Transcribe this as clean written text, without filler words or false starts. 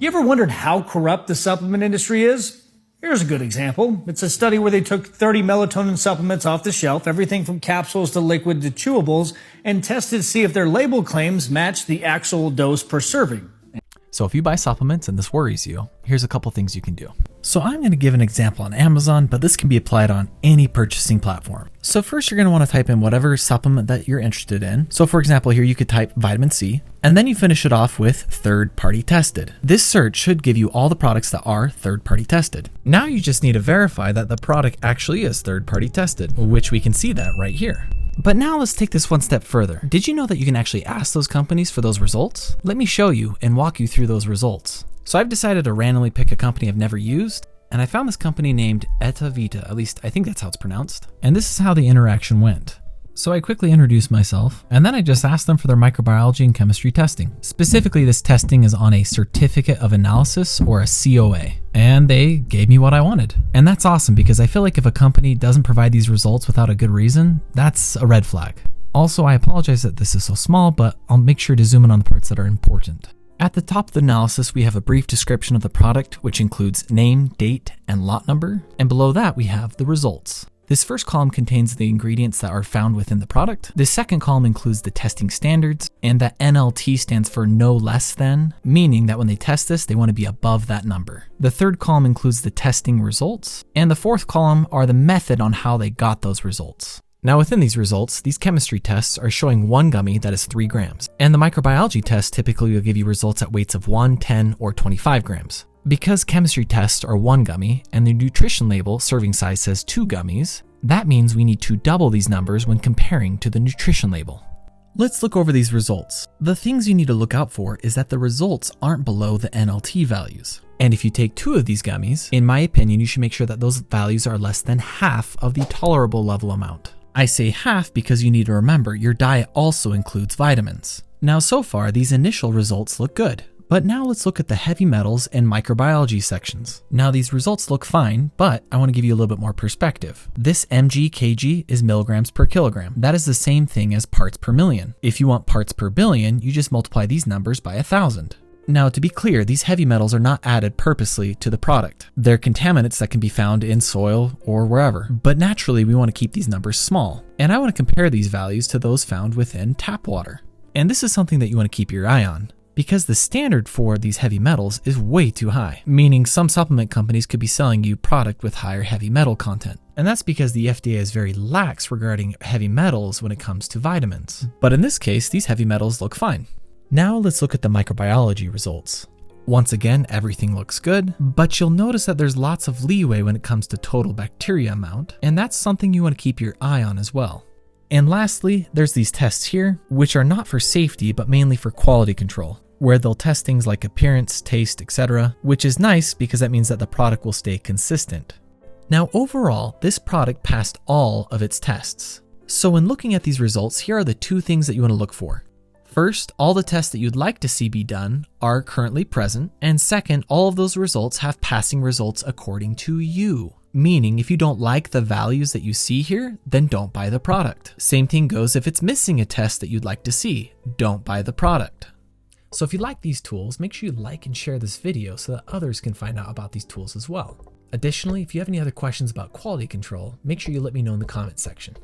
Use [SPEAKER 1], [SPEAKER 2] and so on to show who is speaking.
[SPEAKER 1] You ever wondered how corrupt the supplement industry is? Here's a good example. It's a study where they took 30 melatonin supplements off the shelf, everything from capsules to liquid to chewables, and tested to see if their label claims match the actual dose per serving.
[SPEAKER 2] So if you buy supplements and this worries you, here's a couple things you can do.
[SPEAKER 3] So I'm going to give an example on Amazon, but this can be applied on any purchasing platform. So first you're going to want to type in whatever supplement that you're interested in. So for example, here you could type vitamin C, and then you finish it off with third-party tested. This search should give you all the products that are third-party tested. Now you just need to verify that the product actually is third-party tested, which we can see that right here. But now let's take this one step further. Did you know that you can actually ask those companies for those results? Let me show you and walk you through those results. So I've decided to randomly pick a company I've never used, and I found this company named EtaVita, at least I think that's how it's pronounced. And this is how the interaction went. So I quickly introduced myself, and then I just asked them for their microbiology and chemistry testing. Specifically, this testing is on a certificate of analysis, or a COA, and they gave me what I wanted. And that's awesome, because I feel like if a company doesn't provide these results without a good reason, that's a red flag. Also, I apologize that this is so small, but I'll make sure to zoom in on the parts that are important. At the top of the analysis, we have a brief description of the product, which includes name, date, and lot number. And below that, we have the results. This first column contains the ingredients that are found within the product. The second column includes the testing standards, and the NLT stands for no less than, meaning that when they test this, they want to be above that number. The third column includes the testing results, and the fourth column are the method on how they got those results. Now within these results, these chemistry tests are showing one gummy that is 3 grams, and the microbiology test typically will give you results at weights of 1, 10, or 25 grams. Because chemistry tests are 1 gummy and the nutrition label serving size says 2 gummies, that means we need to double these numbers when comparing to the nutrition label. Let's look over these results. The things you need to look out for is that the results aren't below the NLT values. And if you take 2 of these gummies, in my opinion, you should make sure that those values are less than half of the tolerable level amount. I say half because you need to remember your diet also includes vitamins. Now so far, these initial results look good. But now let's look at the heavy metals and microbiology sections. Now these results look fine, but I want to give you a little bit more perspective. This mg/kg is milligrams per kilogram. That is the same thing as parts per million. If you want parts per billion, you just multiply these numbers by 1,000. Now to be clear, these heavy metals are not added purposely to the product. They're contaminants that can be found in soil or wherever. But naturally we want to keep these numbers small. And I want to compare these values to those found within tap water. And this is something that you want to keep your eye on, because the standard for these heavy metals is way too high, meaning some supplement companies could be selling you product with higher heavy metal content. And that's because the FDA is very lax regarding heavy metals when it comes to vitamins. But in this case, these heavy metals look fine. Now let's look at the microbiology results. Once again, everything looks good, but you'll notice that there's lots of leeway when it comes to total bacteria amount, and that's something you want to keep your eye on as well. And lastly, there's these tests here, which are not for safety, but mainly for quality control, where they'll test things like appearance, taste, etc., which is nice because that means that the product will stay consistent. Now overall, this product passed all of its tests. So when looking at these results, here are the 2 things that you want to look for. First, all the tests that you'd like to see be done are currently present, and second, all of those results have passing results according to you. Meaning, if you don't like the values that you see here, then don't buy the product. Same thing goes if it's missing a test that you'd like to see. Don't buy the product. So if you like these tools, make sure you like and share this video so that others can find out about these tools as well. Additionally, if you have any other questions about quality control, make sure you let me know in the comment section.